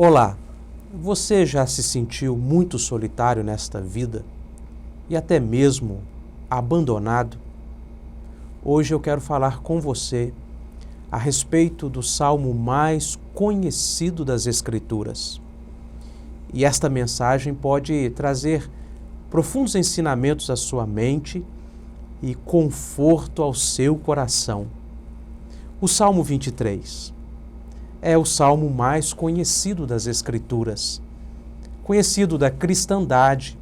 Olá, você já se sentiu muito solitário nesta vida e até mesmo abandonado? Hoje eu quero falar com você a respeito do salmo mais conhecido das Escrituras. E esta mensagem pode trazer profundos ensinamentos à sua mente e conforto ao seu coração. O Salmo 23 é o salmo mais conhecido das Escrituras, conhecido da cristandade,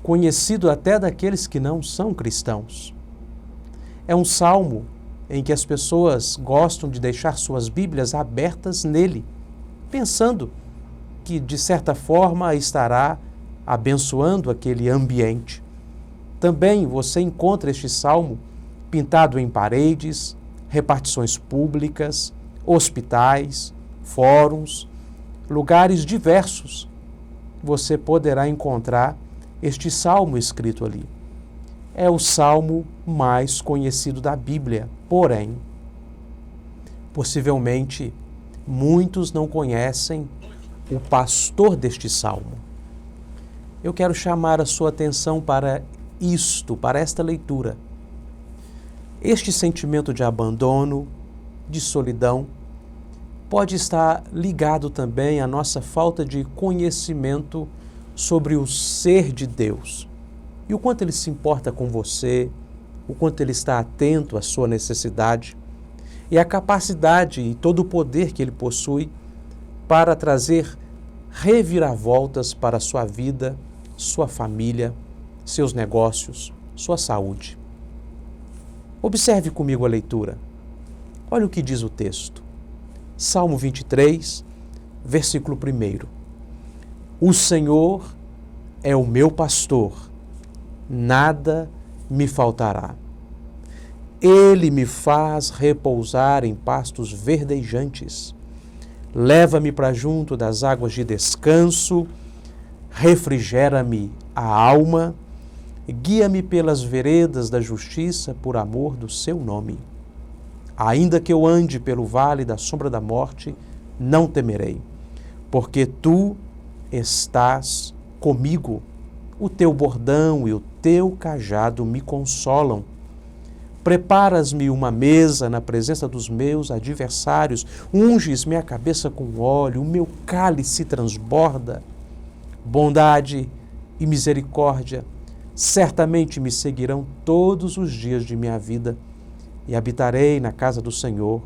conhecido até daqueles que não são cristãos. É um salmo em que as pessoas gostam de deixar suas Bíblias abertas nele, pensando que, de certa forma, estará abençoando aquele ambiente. Também você encontra este salmo pintado em paredes, repartições públicas, hospitais, fóruns, lugares diversos. Você poderá encontrar este salmo escrito ali. É o salmo mais conhecido da Bíblia, porém, possivelmente, muitos não conhecem o pastor deste salmo. Eu quero chamar a sua atenção para para esta leitura. Este sentimento de abandono, de solidão, pode estar ligado também à nossa falta de conhecimento sobre o ser de Deus e o quanto Ele se importa com você, o quanto Ele está atento à sua necessidade e a capacidade e todo o poder que Ele possui para trazer reviravoltas para a sua vida, sua família, seus negócios, sua saúde. Observe comigo a leitura. Olha o que diz o texto. Salmo 23, versículo 1. O Senhor é o meu pastor, nada me faltará. Ele me faz repousar em pastos verdejantes. Leva-me para junto das águas de descanso, refrigera-me a alma, guia-me pelas veredas da justiça por amor do seu nome. Ainda que eu ande pelo vale da sombra da morte, não temerei, porque tu estás comigo. O teu bordão e o teu cajado me consolam. Preparas-me uma mesa na presença dos meus adversários, unges minha cabeça com óleo, o meu cálice transborda. Bondade e misericórdia certamente me seguirão todos os dias de minha vida e habitarei na casa do Senhor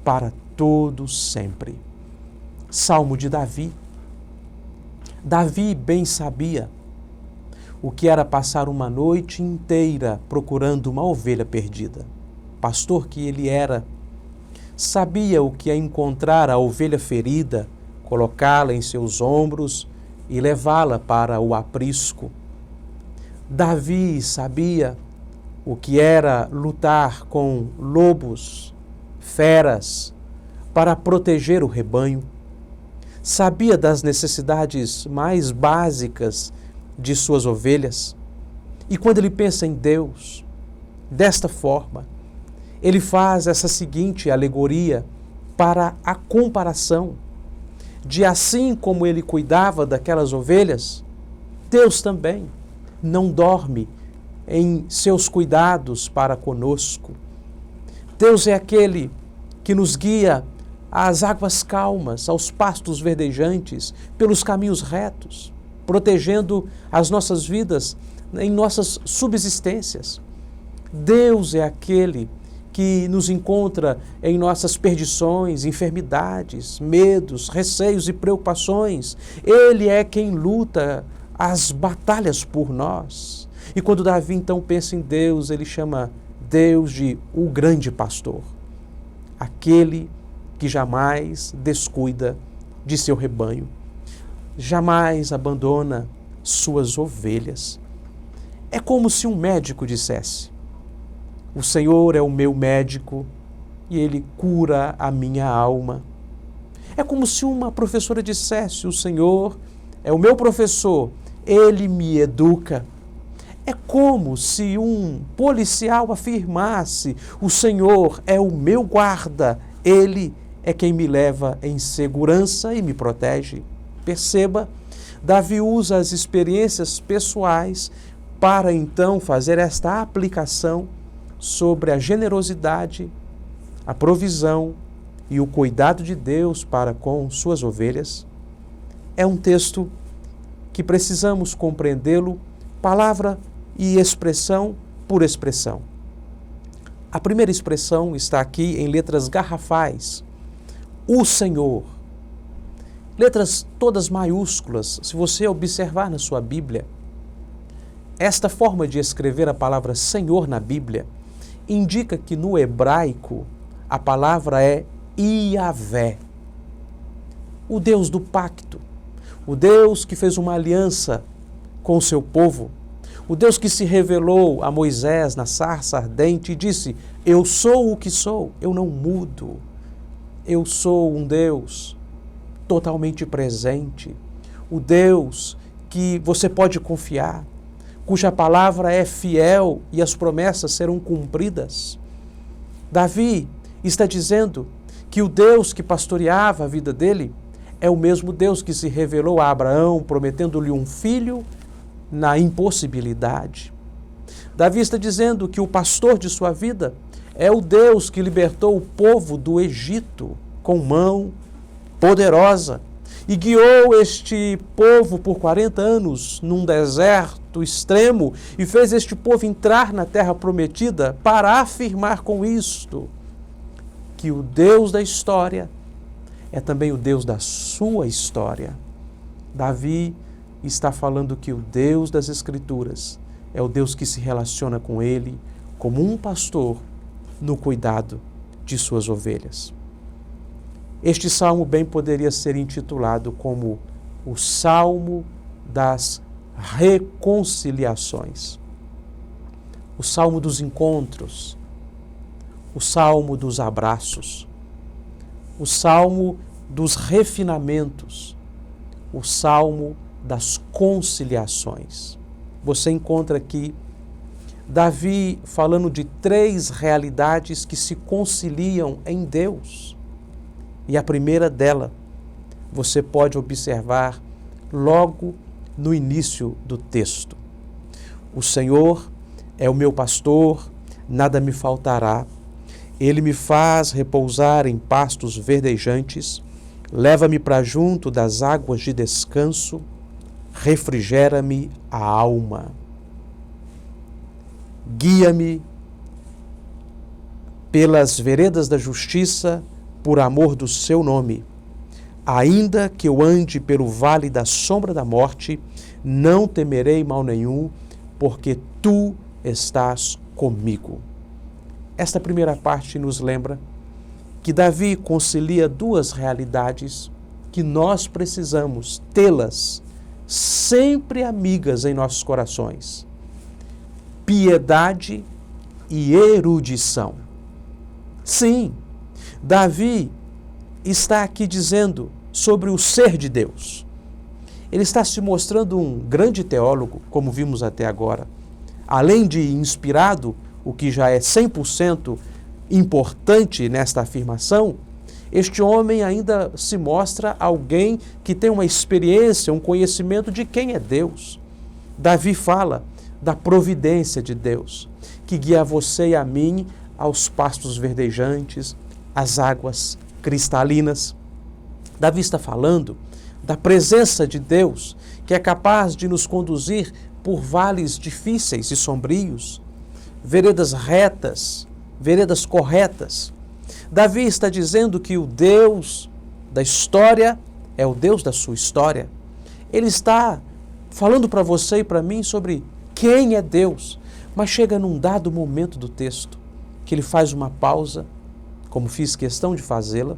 para todo sempre. Salmo de Davi. Davi bem sabia o que era passar uma noite inteira procurando uma ovelha perdida. Pastor que ele era, sabia o que é encontrar a ovelha ferida, colocá-la em seus ombros e levá-la para o aprisco. Davi sabia o que era lutar com lobos, feras, para proteger o rebanho. Sabia das necessidades mais básicas de suas ovelhas. E quando ele pensa em Deus, desta forma, ele faz essa seguinte alegoria para a comparação de assim como ele cuidava daquelas ovelhas, Deus também não dorme em seus cuidados para conosco. Deus é aquele que nos guia às águas calmas, aos pastos verdejantes, pelos caminhos retos, protegendo as nossas vidas em nossas subsistências. Deus é aquele que nos encontra em nossas perdições, enfermidades, medos, receios e preocupações. Ele é quem luta as batalhas por nós. E quando Davi então pensa em Deus, ele chama Deus de o grande pastor, aquele que jamais descuida de seu rebanho, jamais abandona suas ovelhas. É como se um médico dissesse: o Senhor é o meu médico e Ele cura a minha alma. É como se uma professora dissesse: o Senhor é o meu professor, Ele me educa. É como se um policial afirmasse: o Senhor é o meu guarda, Ele é quem me leva em segurança e me protege. Perceba, Davi usa as experiências pessoais para então fazer esta aplicação sobre a generosidade, a provisão e o cuidado de Deus para com suas ovelhas. É um texto que precisamos compreendê-lo palavra e expressão por expressão. A primeira expressão está aqui em letras garrafais. O Senhor. Letras todas maiúsculas. Se você observar na sua Bíblia, esta forma de escrever a palavra Senhor na Bíblia indica que no hebraico a palavra é Iavé, o Deus do pacto, o Deus que fez uma aliança com o seu povo, o Deus que se revelou a Moisés na sarça ardente e disse: eu sou o que sou, eu não mudo, eu sou um Deus totalmente presente, o Deus que você pode confiar, cuja palavra é fiel e as promessas serão cumpridas. Davi está dizendo que o Deus que pastoreava a vida dele é o mesmo Deus que se revelou a Abraão, prometendo-lhe um filho na impossibilidade. Davi está dizendo que o pastor de sua vida é o Deus que libertou o povo do Egito com mão poderosa e guiou este povo por 40 anos num deserto extremo e fez este povo entrar na terra prometida para afirmar com isto que o Deus da história é também o Deus da sua história. Davi está falando que o Deus das Escrituras é o Deus que se relaciona com ele como um pastor no cuidado de suas ovelhas. Este salmo bem poderia ser intitulado como o Salmo das Reconciliações, o Salmo dos Encontros, o Salmo dos Abraços, o Salmo dos Refinamentos, o Salmo das Conciliações. Você encontra aqui Davi falando de 3 realidades que se conciliam em Deus. E a primeira dela, você pode observar logo no início do texto. O Senhor é o meu pastor, nada me faltará. Ele me faz repousar em pastos verdejantes, leva-me para junto das águas de descanso, refrigera-me a alma. Guia-me pelas veredas da justiça, por amor do seu nome. Ainda que eu ande pelo vale da sombra da morte, não temerei mal nenhum, porque tu estás comigo. Esta primeira parte nos lembra que Davi concilia 2 realidades que nós precisamos tê-las sempre amigas em nossos corações: piedade e erudição. Sim, Davi está aqui dizendo sobre o ser de Deus. Ele está se mostrando um grande teólogo, como vimos até agora. Além de inspirado, o que já é 100% importante nesta afirmação, este homem ainda se mostra alguém que tem uma experiência, um conhecimento de quem é Deus. Davi fala da providência de Deus, que guia você e a mim aos pastos verdejantes, às águas cristalinas. Davi está falando da presença de Deus, que é capaz de nos conduzir por vales difíceis e sombrios, veredas retas, veredas corretas. Davi está dizendo que o Deus da história é o Deus da sua história. Ele está falando para você e para mim sobre quem é Deus, mas chega num dado momento do texto que ele faz uma pausa, como fiz questão de fazê-la,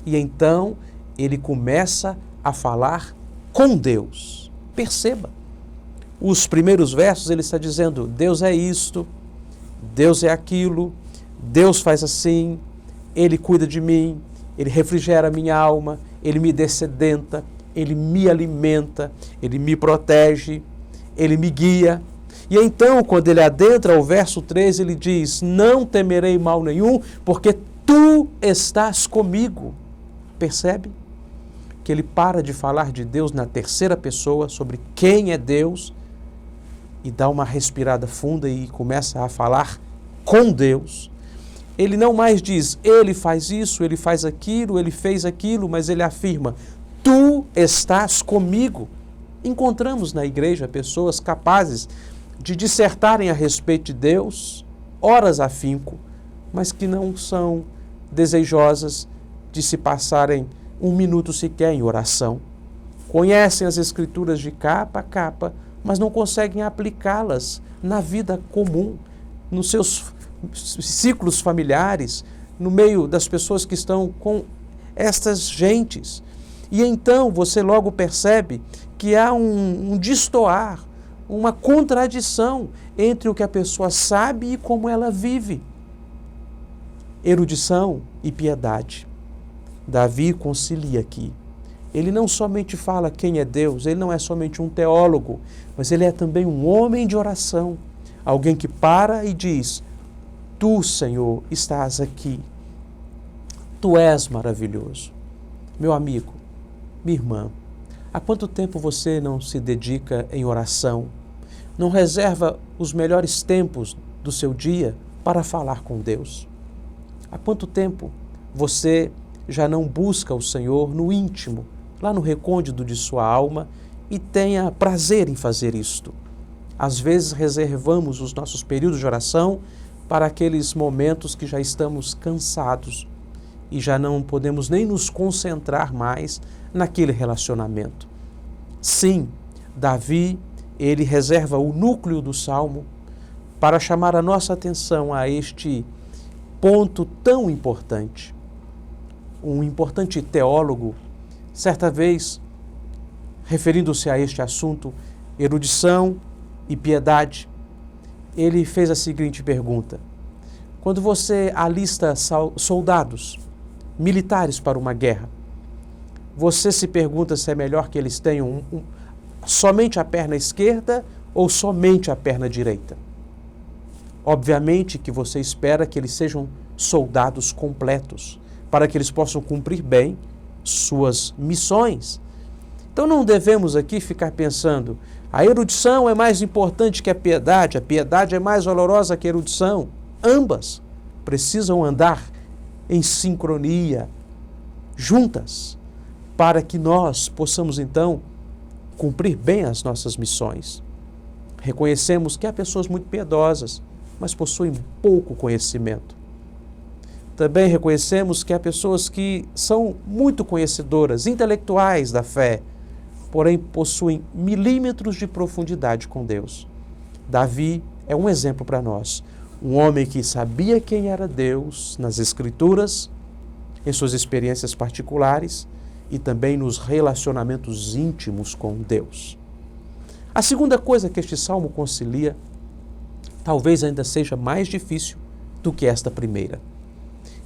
e então ele começa a falar com Deus. Perceba, os primeiros versos ele está dizendo: Deus é isto, Deus é aquilo, Deus faz assim, Ele cuida de mim, Ele refrigera a minha alma, Ele me dessedenta, Ele me alimenta, Ele me protege, Ele me guia. E então, quando ele adentra ao verso 3, ele diz: não temerei mal nenhum, porque tu estás comigo. Percebe? Que ele para de falar de Deus na terceira pessoa, sobre quem é Deus, e dá uma respirada funda e começa a falar com Deus. Ele não mais diz, ele faz isso, ele faz aquilo, ele fez aquilo, mas ele afirma, tu estás comigo. Encontramos na igreja pessoas capazes de dissertarem a respeito de Deus, horas a finco, mas que não são desejosas de se passarem um minuto sequer em oração. Conhecem as Escrituras de capa a capa, mas não conseguem aplicá-las na vida comum, nos seus ciclos familiares, no meio das pessoas que estão com estas gentes. E então você logo percebe que há um destoar, uma contradição entre o que a pessoa sabe e como ela vive. Erudição e piedade. Davi concilia aqui. Ele não somente fala quem é Deus, ele não é somente um teólogo, mas ele é também um homem de oração. Alguém que para e diz, tu, Senhor, estás aqui. Tu és maravilhoso. Meu amigo, minha irmã, há quanto tempo você não se dedica em oração? Não reserva os melhores tempos do seu dia para falar com Deus? Há quanto tempo você já não busca o Senhor no íntimo, lá no recôndito de sua alma, e tenha prazer em fazer isto? Às vezes reservamos os nossos períodos de oração para aqueles momentos que já estamos cansados e já não podemos nem nos concentrar mais naquele relacionamento. Sim, Davi, ele reserva o núcleo do Salmo para chamar a nossa atenção a este ponto tão importante. Um importante teólogo, certa vez, referindo-se a este assunto, erudição e piedade, ele fez a seguinte pergunta: quando você alista soldados militares para uma guerra, você se pergunta se é melhor que eles tenham somente a perna esquerda ou somente a perna direita? Obviamente que você espera que eles sejam soldados completos, para que eles possam cumprir bem suas missões. Então não devemos aqui ficar pensando, a erudição é mais importante que a piedade é mais valorosa que a erudição. Ambas precisam andar em sincronia, juntas, para que nós possamos então cumprir bem as nossas missões. Reconhecemos que há pessoas muito piedosas, mas possuem pouco conhecimento. Também reconhecemos que há pessoas que são muito conhecedoras, intelectuais da fé, porém possuem milímetros de profundidade com Deus. Davi é um exemplo para nós. Um homem que sabia quem era Deus nas Escrituras, em suas experiências particulares e também nos relacionamentos íntimos com Deus. A segunda coisa que este salmo concilia, talvez ainda seja mais difícil do que esta primeira.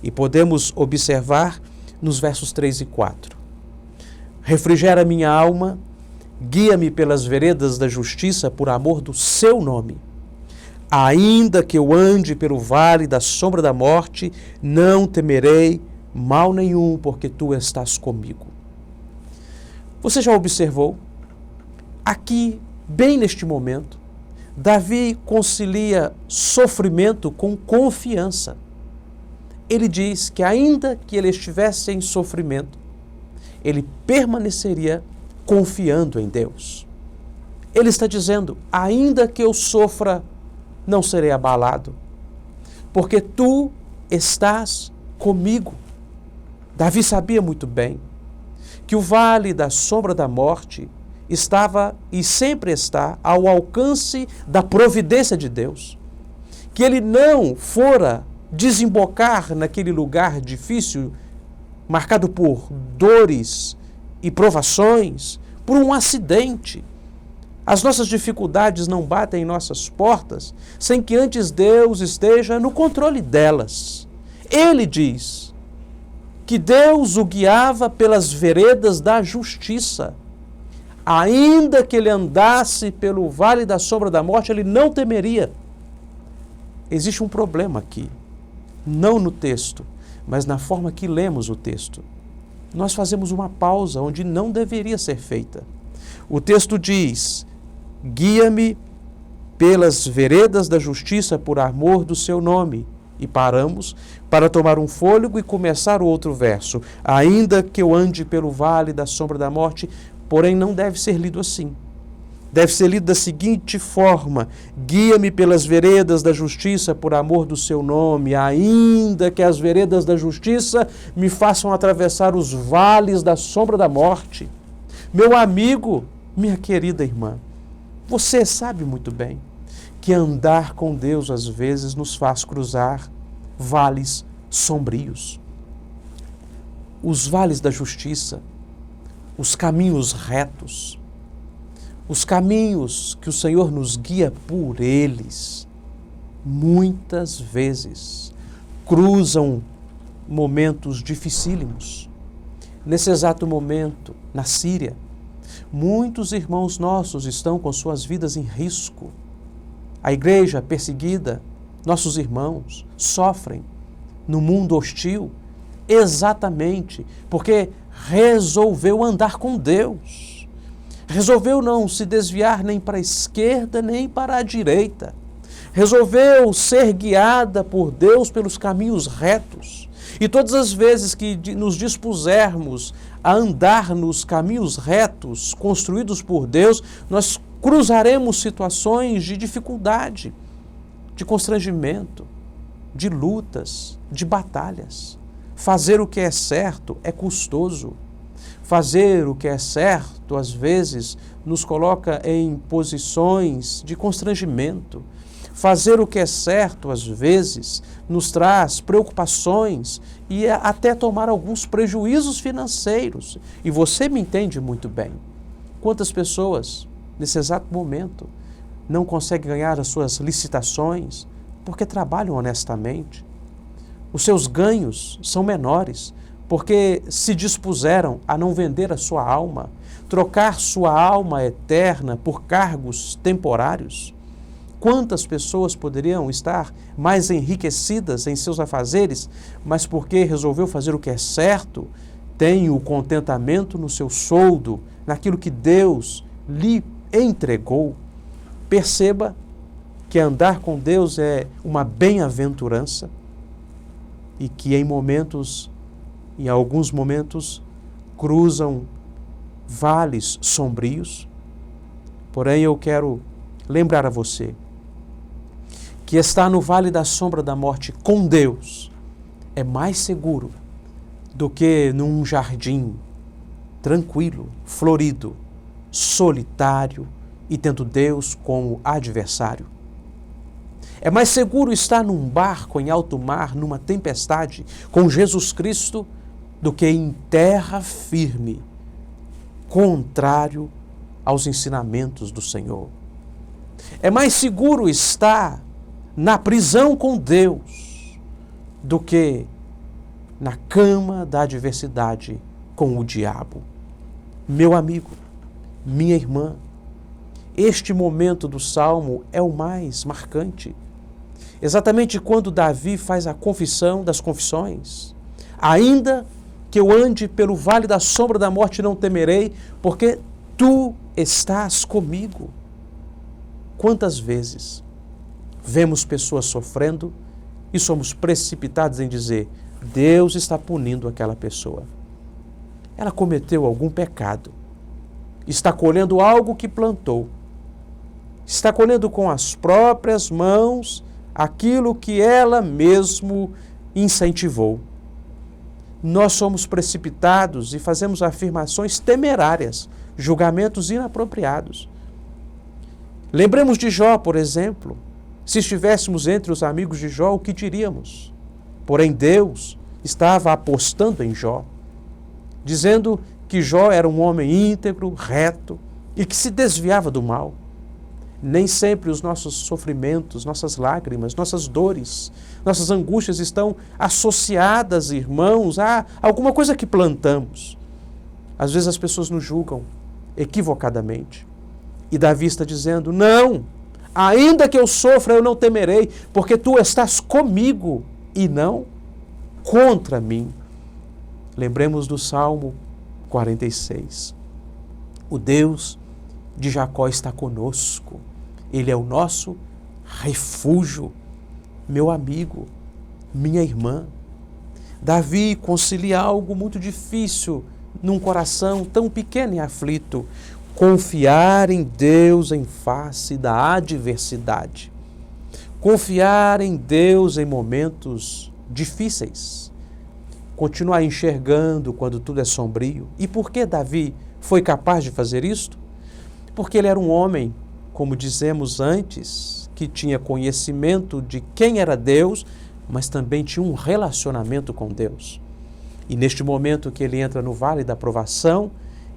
E podemos observar nos versos 3 e 4. Refrigera minha alma, guia-me pelas veredas da justiça por amor do seu nome. Ainda que eu ande pelo vale da sombra da morte, não temerei mal nenhum, porque tu estás comigo. Você já observou? Aqui, bem neste momento, Davi concilia sofrimento com confiança. Ele diz que ainda que ele estivesse em sofrimento, ele permaneceria confiando em Deus. Ele está dizendo, ainda que eu sofra, não serei abalado, porque tu estás comigo. Davi sabia muito bem que o vale da sombra da morte estava e sempre está ao alcance da providência de Deus, que ele não fora desembocar naquele lugar difícil, marcado por dores e provações, por um acidente. As nossas dificuldades não batem em nossas portas sem que antes Deus esteja no controle delas. Ele diz que Deus o guiava pelas veredas da justiça. Ainda que ele andasse pelo vale da sombra da morte, ele não temeria. Existe um problema aqui, não no texto, mas na forma que lemos o texto, nós fazemos uma pausa onde não deveria ser feita. O texto diz: guia-me pelas veredas da justiça por amor do seu nome. E paramos para tomar um fôlego e começar o outro verso. Ainda que eu ande pelo vale da sombra da morte, porém não deve ser lido assim. Deve ser lido da seguinte forma: guia-me pelas veredas da justiça por amor do seu nome, ainda que as veredas da justiça me façam atravessar os vales da sombra da morte. Meu amigo, minha querida irmã, você sabe muito bem que andar com Deus às vezes nos faz cruzar vales sombrios. Os vales da justiça, os caminhos retos, os caminhos que o Senhor nos guia por eles, muitas vezes cruzam momentos dificílimos. Nesse exato momento, na Síria, muitos irmãos nossos estão com suas vidas em risco. A igreja perseguida, nossos irmãos, sofrem no mundo hostil exatamente porque resolveu andar com Deus. Resolveu não se desviar nem para a esquerda nem para a direita. Resolveu ser guiada por Deus pelos caminhos retos. E todas as vezes que nos dispusermos a andar nos caminhos retos construídos por Deus, nós cruzaremos situações de dificuldade, de constrangimento, de lutas, de batalhas. Fazer o que é certo é custoso. Fazer o que é certo, às vezes, nos coloca em posições de constrangimento. Fazer o que é certo, às vezes, nos traz preocupações e até tomar alguns prejuízos financeiros. E você me entende muito bem. Quantas pessoas, nesse exato momento, não conseguem ganhar as suas licitações porque trabalham honestamente? Os seus ganhos são menores porque se dispuseram a não vender a sua alma, trocar sua alma eterna por cargos temporários. Quantas pessoas poderiam estar mais enriquecidas em seus afazeres, mas porque resolveu fazer o que é certo, tem o contentamento no seu soldo, naquilo que Deus lhe entregou. Perceba que andar com Deus é uma bem-aventurança e que em alguns momentos, cruzam vales sombrios. Porém, eu quero lembrar a você que estar no vale da sombra da morte com Deus é mais seguro do que num jardim tranquilo, florido, solitário e tendo Deus como adversário. É mais seguro estar num barco em alto mar, numa tempestade, com Jesus Cristo, do que em terra firme, contrário aos ensinamentos do Senhor. É mais seguro estar na prisão com Deus do que na cama da adversidade com o diabo. Meu amigo, minha irmã, este momento do Salmo é o mais marcante. Exatamente quando Davi faz a confissão das confissões. Ainda que eu ande pelo vale da sombra da morte, não temerei, porque tu estás comigo. Quantas vezes vemos pessoas sofrendo e somos precipitados em dizer: Deus está punindo aquela pessoa. Ela cometeu algum pecado. Está colhendo algo que plantou. Está colhendo com as próprias mãos aquilo que ela mesmo incentivou. Nós somos precipitados e fazemos afirmações temerárias, julgamentos inapropriados. Lembremos de Jó, por exemplo. Se estivéssemos entre os amigos de Jó, o que diríamos? Porém, Deus estava apostando em Jó, dizendo que Jó era um homem íntegro, reto e que se desviava do mal. Nem sempre os nossos sofrimentos, nossas lágrimas, nossas dores, nossas angústias estão associadas, irmãos, a alguma coisa que plantamos. Às vezes as pessoas nos julgam equivocadamente. E Davi está dizendo: não, ainda que eu sofra, eu não temerei, porque tu estás comigo e não contra mim. Lembremos do Salmo 46. O Deus de Jacó está conosco. Ele é o nosso refúgio. Meu amigo, minha irmã, Davi concilia algo muito difícil num coração tão pequeno e aflito: confiar em Deus em face da adversidade. Confiar em Deus em momentos difíceis. Continuar enxergando quando tudo é sombrio. E por que Davi foi capaz de fazer isto? Porque ele era um homem, como dizemos antes, que tinha conhecimento de quem era Deus, mas também tinha um relacionamento com Deus. E neste momento que ele entra no vale da provação,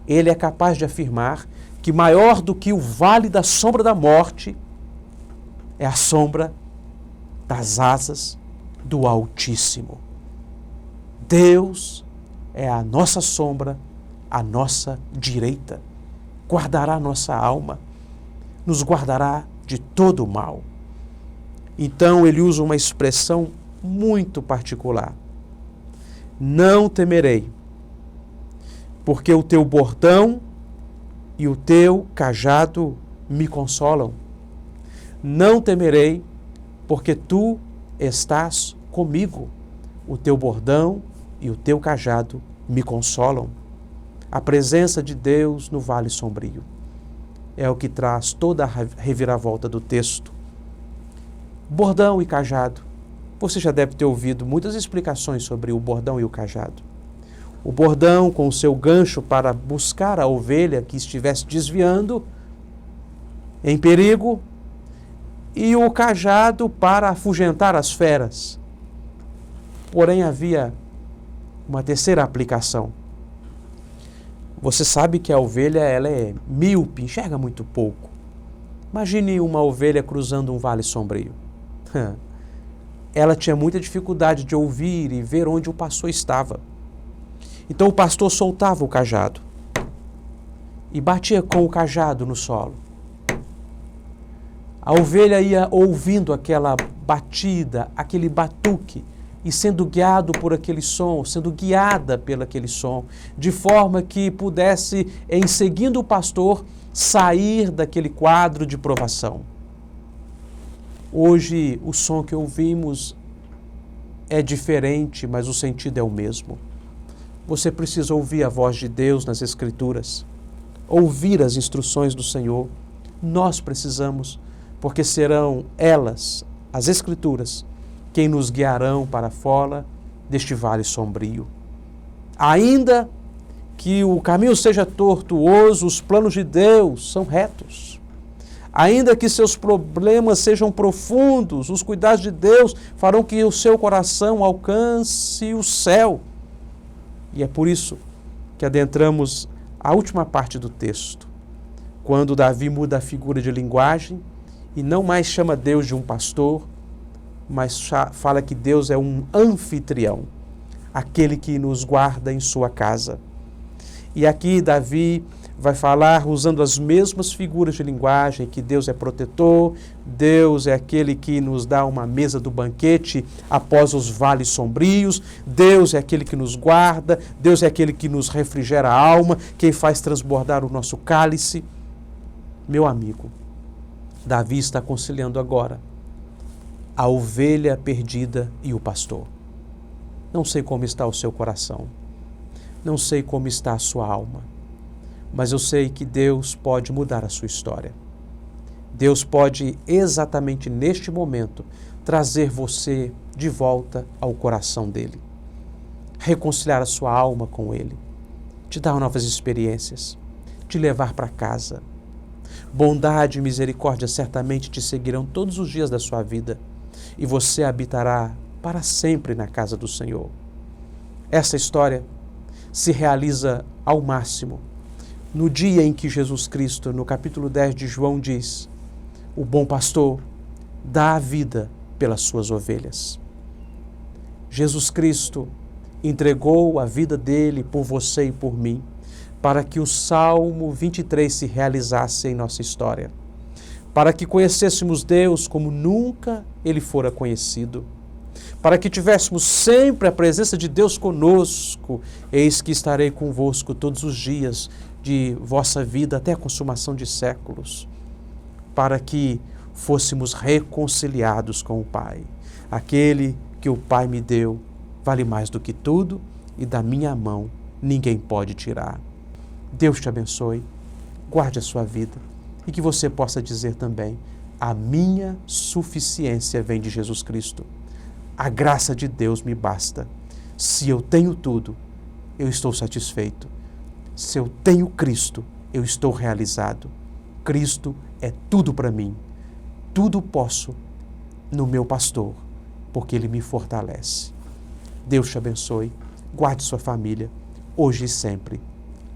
ele é capaz de afirmar que maior do que o vale da sombra da morte é a sombra das asas do Altíssimo. Deus é a nossa sombra, a nossa direita. Guardará a nossa alma, nos guardará de todo o mal. Então ele usa uma expressão muito particular: não temerei, porque o teu bordão e o teu cajado me consolam. Não temerei, porque tu estás comigo. O teu bordão e o teu cajado me consolam. A presença de Deus no vale sombrio é o que traz toda a reviravolta do texto. Bordão e cajado. Você já deve ter ouvido muitas explicações sobre o bordão e o cajado. O bordão com o seu gancho para buscar a ovelha que estivesse desviando, em perigo, e o cajado para afugentar as feras. Porém, havia uma terceira aplicação. Você sabe que a ovelha ela é míope, enxerga muito pouco. Imagine uma ovelha cruzando um vale sombrio. Ela tinha muita dificuldade de ouvir e ver onde o pastor estava. Então o pastor soltava o cajado e batia com o cajado no solo. A ovelha ia ouvindo aquela batida, aquele batuque, e sendo guiado por aquele som, sendo guiada pelo aquele som, de forma que pudesse, em seguindo o pastor, sair daquele quadro de provação. Hoje, o som que ouvimos é diferente, mas o sentido é o mesmo. Você precisa ouvir a voz de Deus nas Escrituras, ouvir as instruções do Senhor. Nós precisamos, porque serão elas, as Escrituras, quem nos guiarão para fora deste vale sombrio. Ainda que o caminho seja tortuoso, os planos de Deus são retos. Ainda que seus problemas sejam profundos, os cuidados de Deus farão que o seu coração alcance o céu. E é por isso que adentramos a última parte do texto, quando Davi muda a figura de linguagem e não mais chama Deus de um pastor, mas fala que Deus é um anfitrião, aquele que nos guarda em sua casa. E aqui Davi vai falar usando as mesmas figuras de linguagem, que Deus é protetor, Deus é aquele que nos dá uma mesa do banquete após os vales sombrios, Deus é aquele que nos guarda, Deus é aquele que nos refrigera a alma, quem faz transbordar o nosso cálice. Meu amigo, Davi está conciliando agora a ovelha perdida e o pastor. Não sei como está o seu coração, não sei como está a sua alma, mas eu sei que Deus pode mudar a sua história. Deus pode, exatamente neste momento, trazer você de volta ao coração dele, reconciliar a sua alma com ele, te dar novas experiências, te levar para casa. Bondade e misericórdia certamente te seguirão todos os dias da sua vida, e você habitará para sempre na casa do Senhor. Essa história se realiza ao máximo no dia em que Jesus Cristo, no capítulo 10 de João, diz: o bom pastor dá a vida pelas suas ovelhas. Jesus Cristo entregou a vida dele por você e por mim, para que o Salmo 23 se realizasse em nossa história, para que conhecêssemos Deus como nunca ele fora conhecido, para que tivéssemos sempre a presença de Deus conosco. Eis que estarei convosco todos os dias de vossa vida até a consumação de séculos, para que fôssemos reconciliados com o Pai. Aquele que o Pai me deu vale mais do que tudo, e da minha mão ninguém pode tirar. Deus te abençoe, guarde a sua vida, e que você possa dizer também: a minha suficiência vem de Jesus Cristo. A graça de Deus me basta. Se eu tenho tudo, eu estou satisfeito. Se eu tenho Cristo, eu estou realizado. Cristo é tudo para mim. Tudo posso no meu pastor, porque ele me fortalece. Deus te abençoe, guarde sua família, hoje e sempre.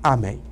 Amém.